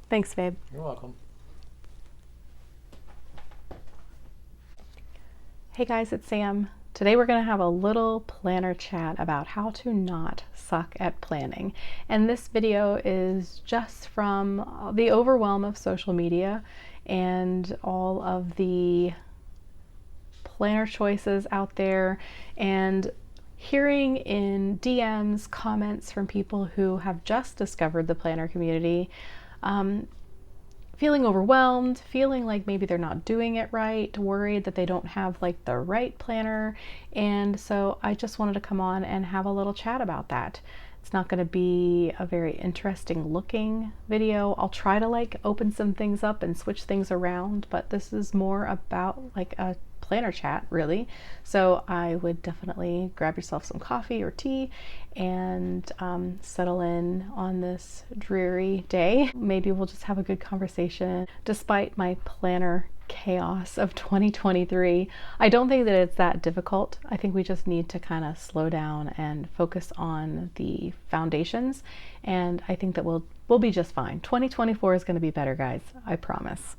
Thanks, babe. You're welcome. Hey guys, it's Sam. Today we're going to have a little planner chat about how to not suck at planning. And this video is just from the overwhelm of social media and all of the planner choices out there, and hearing in DMs comments from people who have just discovered the planner community, feeling overwhelmed, feeling like maybe they're not doing it right, worried that they don't have like the right planner. And so I just wanted to come on and have a little chat about that. It's not going to be a very interesting looking video. I'll try to like open some things up and switch things around, but this is more about like a planner chat, really. So I would definitely grab yourself some coffee or tea and settle in on this dreary day. Maybe we'll just have a good conversation. Despite my planner chaos of 2023, I don't think that it's that difficult. I think we just need to kind of slow down and focus on the foundations, and I think that we'll be just fine. 2024 is going to be better, guys, I promise.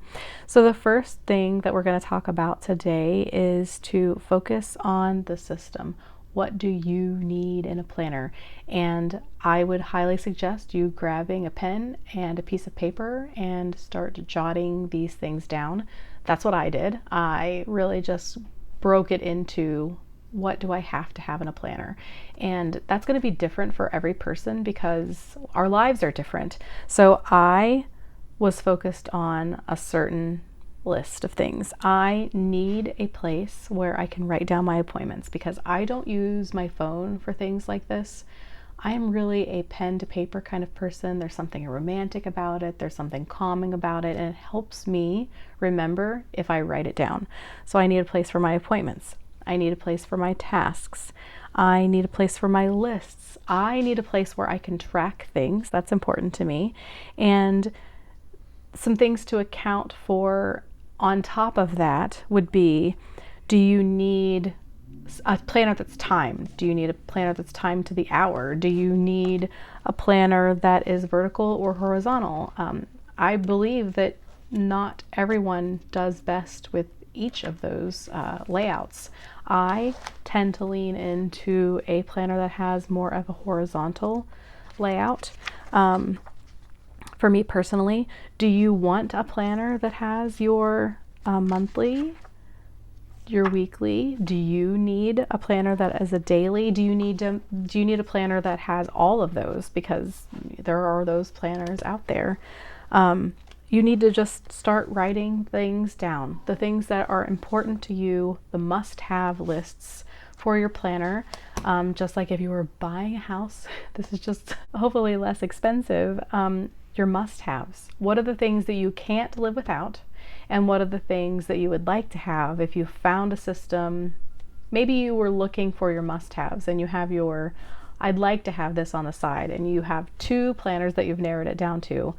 So the first thing that we're going to talk about today is to focus on the system. What do you need in a planner? And I would highly suggest you grabbing a pen and a piece of paper and start jotting these things down. That's what I did. I really just broke it into, what do I have to have in a planner? And that's going to be different for every person because our lives are different. So I was focused on a certain list of things. I need a place where I can write down my appointments because I don't use my phone for things like this. I am really a pen to paper kind of person. There's something romantic about it. There's something calming about it, and it helps me remember if I write it down. So I need a place for my appointments. I need a place for my tasks. I need a place for my lists. I need a place where I can track things. That's important to me. And some things to account for on top of that would be, do you need a planner that's timed? Do you need a planner that's timed to the hour? Do you need a planner that is vertical or horizontal? I believe that not everyone does best with each of those layouts. I tend to lean into a planner that has more of a horizontal layout. For me personally, do you want a planner that has your monthly, your weekly? Do you need a planner that is a daily? Do you need a planner that has all of those? Because there are those planners out there. You need to just start writing things down, the things that are important to you, the must-have lists for your planner. Just like if you were buying a house, this is just hopefully less expensive. Your must-haves. What are the things that you can't live without? And what are the things that you would like to have if you found a system? Maybe you were looking for your must-haves and you have your, I'd like to have this on the side, and you have two planners that you've narrowed it down to.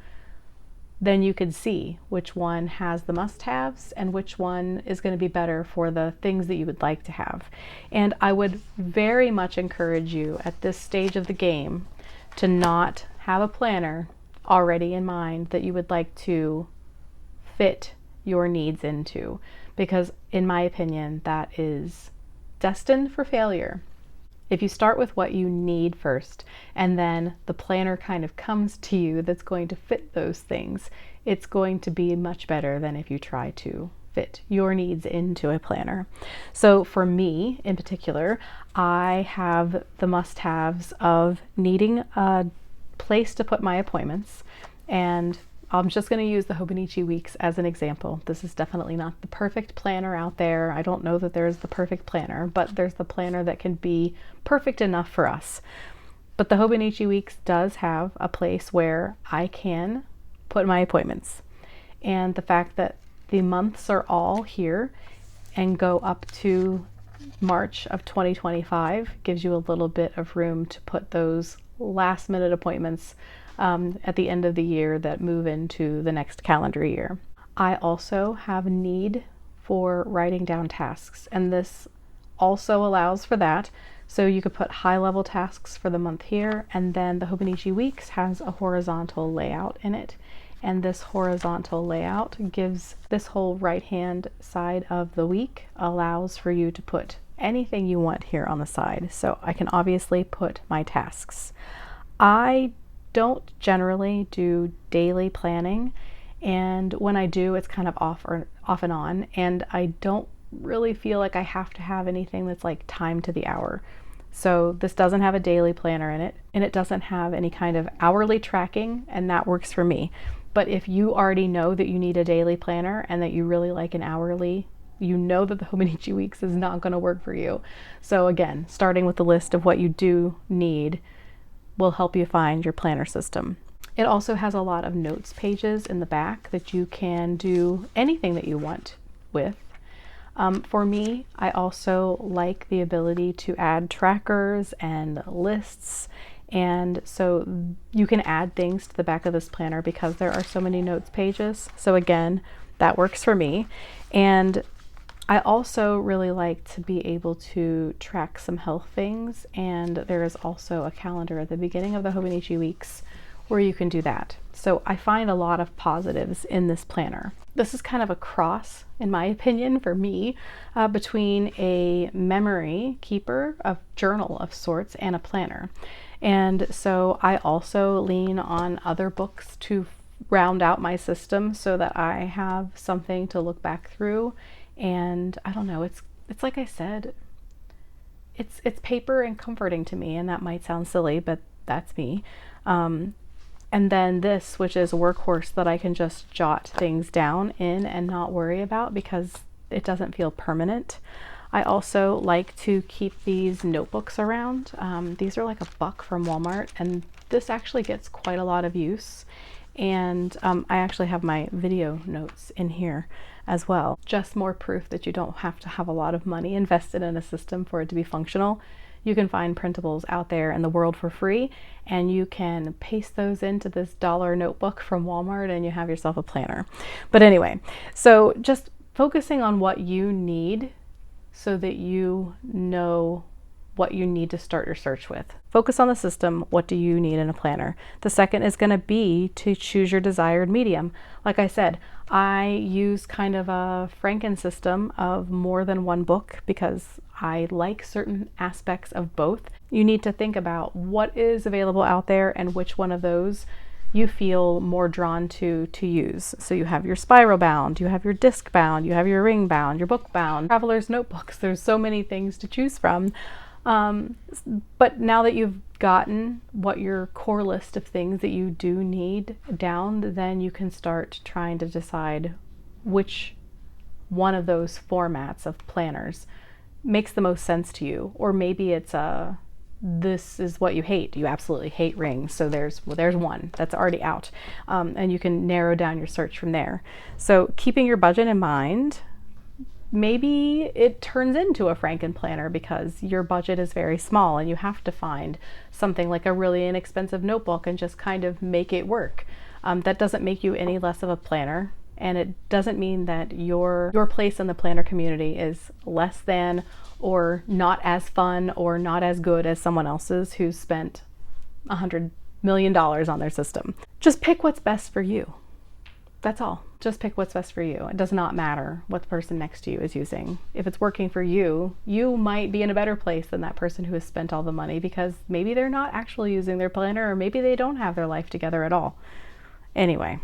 Then you could see which one has the must-haves and which one is going to be better for the things that you would like to have. And I would very much encourage you at this stage of the game to not have a planner already in mind that you would like to fit your needs into, because in my opinion that is destined for failure. If you start with what you need first and then the planner kind of comes to you that's going to fit those things, it's going to be much better than if you try to fit your needs into a planner. So for me in particular, I have the must-haves of needing a place to put my appointments, and I'm just going to use the Hobonichi Weeks as an example. This is definitely not the perfect planner out there. I don't know that there is the perfect planner, but there's the planner that can be perfect enough for us. But the Hobonichi Weeks does have a place where I can put my appointments. And the fact that the months are all here and go up to March of 2025 gives you a little bit of room to put those last minute appointments at the end of the year that move into the next calendar year. I also have a need for writing down tasks, and this also allows for that. So you could put high level tasks for the month here, and then the Hobonichi Weeks has a horizontal layout in it. And this horizontal layout gives this whole right hand side of the week, allows for you to put anything you want here on the side. So I can obviously put my tasks. I don't generally do daily planning, and when I do, it's kind of off and on, and I don't really feel like I have to have anything that's like timed to the hour. So this doesn't have a daily planner in it, and it doesn't have any kind of hourly tracking, and that works for me. But if you already know that you need a daily planner and that you really like an hourly, you know that the Hobonichi Weeks is not going to work for you. So again, starting with the list of what you do need will help you find your planner system. It also has a lot of notes pages in the back that you can do anything that you want with. For me, I also like the ability to add trackers and lists, and so you can add things to the back of this planner because there are so many notes pages. So again, that works for me. And I also really like to be able to track some health things, and there is also a calendar at the beginning of the Hobonichi Weeks where you can do that. So I find a lot of positives in this planner. This is kind of a cross, in my opinion, for me, between a memory keeper, a journal of sorts, and a planner. And so I also lean on other books to round out my system so that I have something to look back through. And I don't know, it's like I said, it's paper and comforting to me, and that might sound silly, but that's me. And then this, which is a workhorse that I can just jot things down in and not worry about because it doesn't feel permanent. I also like to keep these notebooks around. These are like $1 from Walmart, and this actually gets quite a lot of use. And I actually have my video notes in here as well. Just more proof that you don't have to have a lot of money invested in a system for it to be functional. You can find printables out there in the world for free, and you can paste those into this $1 notebook from Walmart and you have yourself a planner. But anyway, so just focusing on what you need so that you know what you need to start your search with. Focus on the system. What do you need in a planner? The second is going to be to choose your desired medium. Like I said, I use kind of a Franken system of more than one book because I like certain aspects of both. You need to think about what is available out there and which one of those you feel more drawn to use. So you have your spiral bound, you have your disc bound, you have your ring bound, your book bound, traveler's notebooks. There's so many things to choose from. But now that you've gotten what your core list of things that you do need down, then you can start trying to decide which one of those formats of planners makes the most sense to you. Or maybe it's this is what you hate. You absolutely hate rings. So there's one that's already out. And you can narrow down your search from there. So keeping your budget in mind, maybe it turns into a Franken planner because your budget is very small and you have to find something like a really inexpensive notebook and just kind of make it work. That doesn't make you any less of a planner, and it doesn't mean that your place in the planner community is less than or not as fun or not as good as someone else's who's spent $100 million on their system. Just pick what's best for you. That's all. Just pick what's best for you. It does not matter what the person next to you is using. If it's working for you, you might be in a better place than that person who has spent all the money because maybe they're not actually using their planner, or maybe they don't have their life together at all. Anyway,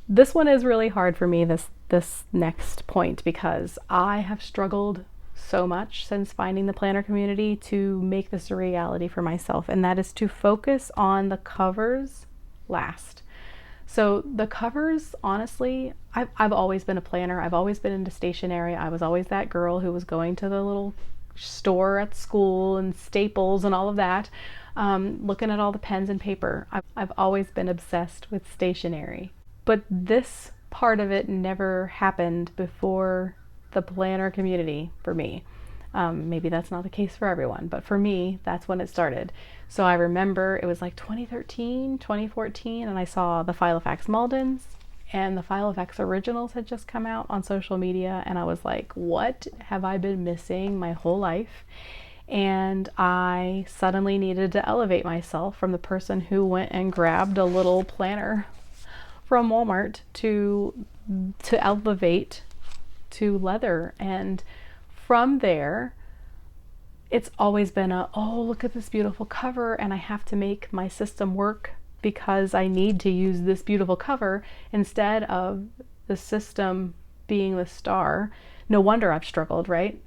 this one is really hard for me, this next point, because I have struggled so much since finding the planner community to make this a reality for myself, and that is to focus on the covers last. So the covers, honestly, I've always been a planner. I've always been into stationery. I was always that girl who was going to the little store at school and Staples and all of that, looking at all the pens and paper. I've always been obsessed with stationery. But this part of it never happened before the planner community for me. Maybe that's not the case for everyone, but for me, that's when it started. So I remember it was like 2013, 2014, and I saw the Filofax Maldens and the Filofax Originals had just come out on social media, and I was like, what have I been missing my whole life? And I suddenly needed to elevate myself from the person who went and grabbed a little planner from Walmart to elevate to leather. And from there, it's always been oh, look at this beautiful cover, and I have to make my system work because I need to use this beautiful cover instead of the system being the star. No wonder I've struggled, right?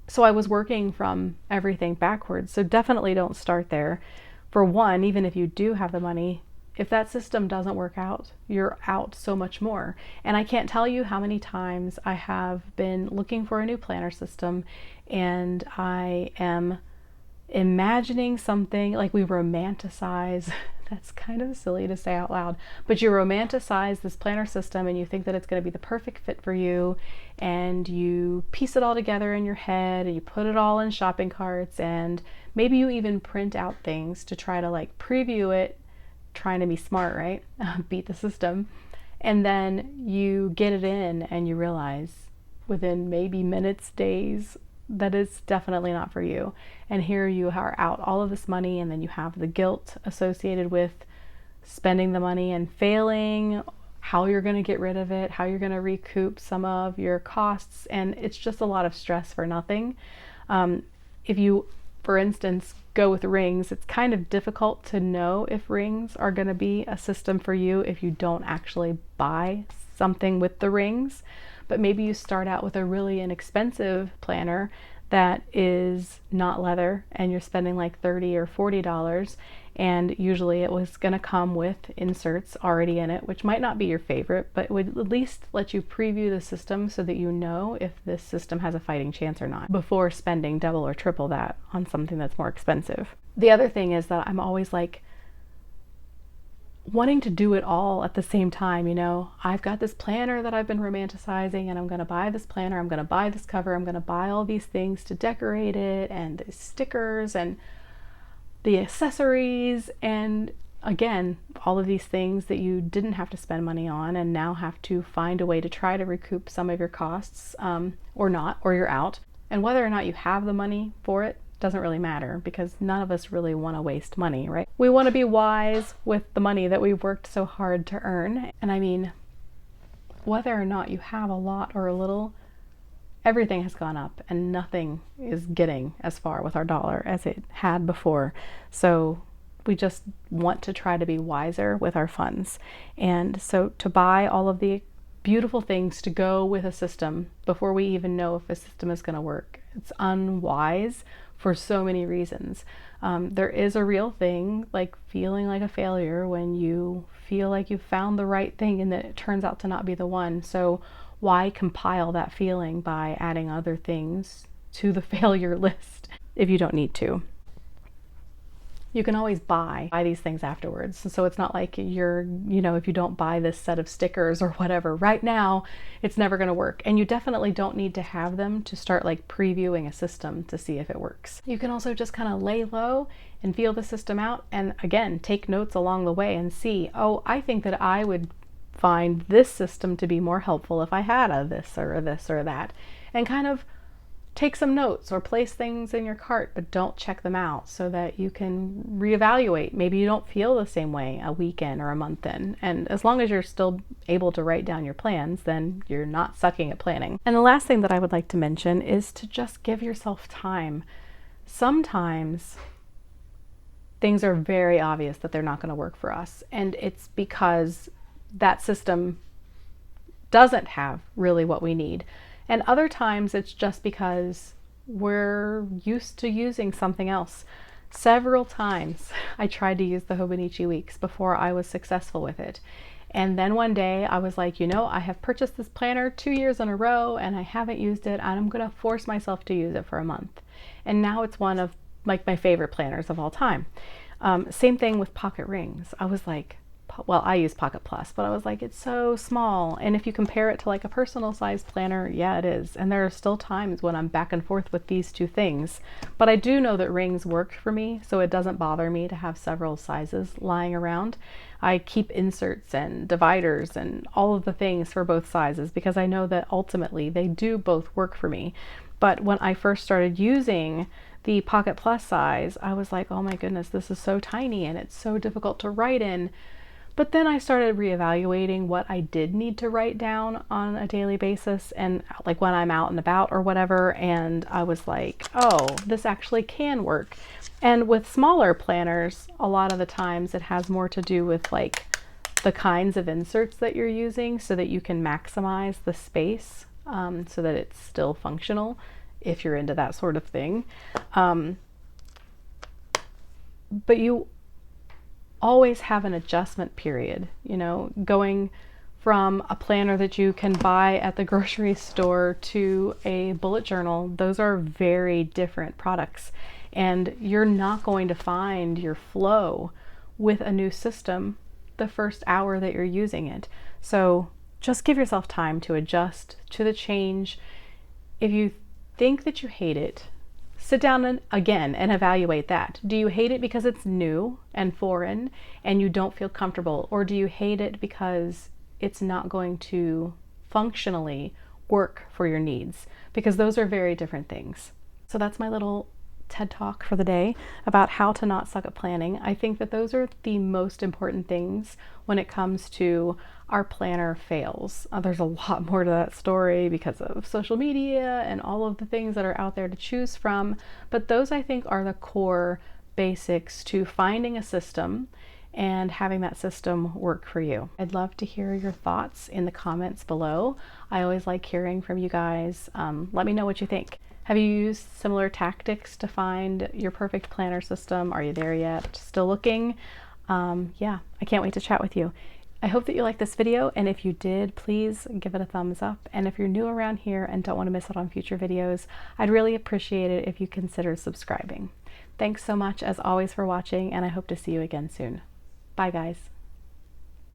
So I was working from everything backwards. So definitely don't start there. For one, even if you do have the money, if that system doesn't work out, you're out so much more. And I can't tell you how many times I have been looking for a new planner system, and I am imagining something, like we romanticize, that's kind of silly to say out loud, but you romanticize this planner system and you think that it's going to be the perfect fit for you, and you piece it all together in your head and you put it all in shopping carts, and maybe you even print out things to try to like preview it, trying to be smart, right? Beat the system. And then you get it in and you realize within maybe minutes, days, that it's definitely not for you. And here you are out all of this money, and then you have the guilt associated with spending the money and failing, how you're going to get rid of it, how you're going to recoup some of your costs, and it's just a lot of stress for nothing. If you, for instance, go with rings, it's kind of difficult to know if rings are going to be a system for you if you don't actually buy something with the rings. But maybe you start out with a really inexpensive planner that is not leather, and you're spending like $30 or $40, and usually it was going to come with inserts already in it, which might not be your favorite, but would at least let you preview the system so that you know if this system has a fighting chance or not before spending double or triple that on something that's more expensive. The other thing is that I'm always like wanting to do it all at the same time. You know, I've got this planner that I've been romanticizing, and I'm going to buy this planner, I'm going to buy this cover, I'm going to buy all these things to decorate it, and the stickers and the accessories, and again, all of these things that you didn't have to spend money on and now have to find a way to try to recoup some of your costs, or not, or you're out. And whether or not you have the money for it doesn't really matter, because none of us really want to waste money, right? We want to be wise with the money that we've worked so hard to earn. And I mean, whether or not you have a lot or a little, everything has gone up, and nothing is getting as far with our dollar as it had before. So we just want to try to be wiser with our funds. And so to buy all of the beautiful things to go with a system before we even know if a system is going to work, it's unwise for so many reasons. There is a real thing like feeling like a failure when you feel like you found the right thing and then it turns out to not be the one. So why compile that feeling by adding other things to the failure list if you don't need to? You can always buy these things afterwards. So it's not like you're, you know, if you don't buy this set of stickers or whatever right now, it's never going to work. And you definitely don't need to have them to start like previewing a system to see if it works. You can also just kind of lay low and feel the system out, and again, take notes along the way and see, oh, I think that I would find this system to be more helpful if I had a this or that, and kind of take some notes or place things in your cart, but don't check them out so that you can reevaluate. Maybe you don't feel the same way a week in or a month in. And as long as you're still able to write down your plans, then you're not sucking at planning. And the last thing that I would like to mention is to just give yourself time. Sometimes things are very obvious that they're not going to work for us, and it's because that system doesn't have really what we need. And other times it's just because we're used to using something else. Several times I tried to use the Hobonichi Weeks before I was successful with it. And then one day I was like, you know, I have purchased this planner 2 years in a row and I haven't used it, and I'm going to force myself to use it for a month. And now it's one of like my favorite planners of all time. Same thing with pocket rings. I was like, well, I use Pocket Plus, but I was like, it's so small. And if you compare it to like a personal size planner, yeah, it is. And there are still times when I'm back and forth with these two things. But I do know that rings work for me, so it doesn't bother me to have several sizes lying around. I keep inserts and dividers and all of the things for both sizes because I know that ultimately they do both work for me. But when I first started using the Pocket Plus size, I was like, oh my goodness, this is so tiny and it's so difficult to write in. But then I started reevaluating what I did need to write down on a daily basis, and like when I'm out and about or whatever, and I was like, oh, this actually can work. And with smaller planners, a lot of the times it has more to do with like the kinds of inserts that you're using so that you can maximize the space, so that it's still functional if you're into that sort of thing. But you always have an adjustment period, you know, going from a planner that you can buy at the grocery store to a bullet journal. Those are very different products, and you're not going to find your flow with a new system the first hour that you're using it. So just give yourself time to adjust to the change. If you think that you hate it, sit down and evaluate that. Do you hate it because it's new and foreign and you don't feel comfortable? Or do you hate it because it's not going to functionally work for your needs? Because those are very different things. So that's my little TED Talk for the day about how to not suck at planning. I think that those are the most important things when it comes to our planner fails. There's a lot more to that story because of social media and all of the things that are out there to choose from, but those I think are the core basics to finding a system and having that system work for you. I'd love to hear your thoughts in the comments below. I always like hearing from you guys. Let me know what you think. Have you used similar tactics to find your perfect planner system? Are you there yet? Still looking? Yeah, I can't wait to chat with you. I hope that you liked this video, and if you did, please give it a thumbs up. And if you're new around here and don't want to miss out on future videos, I'd really appreciate it if you consider subscribing. Thanks so much as always for watching, and I hope to see you again soon. Bye guys.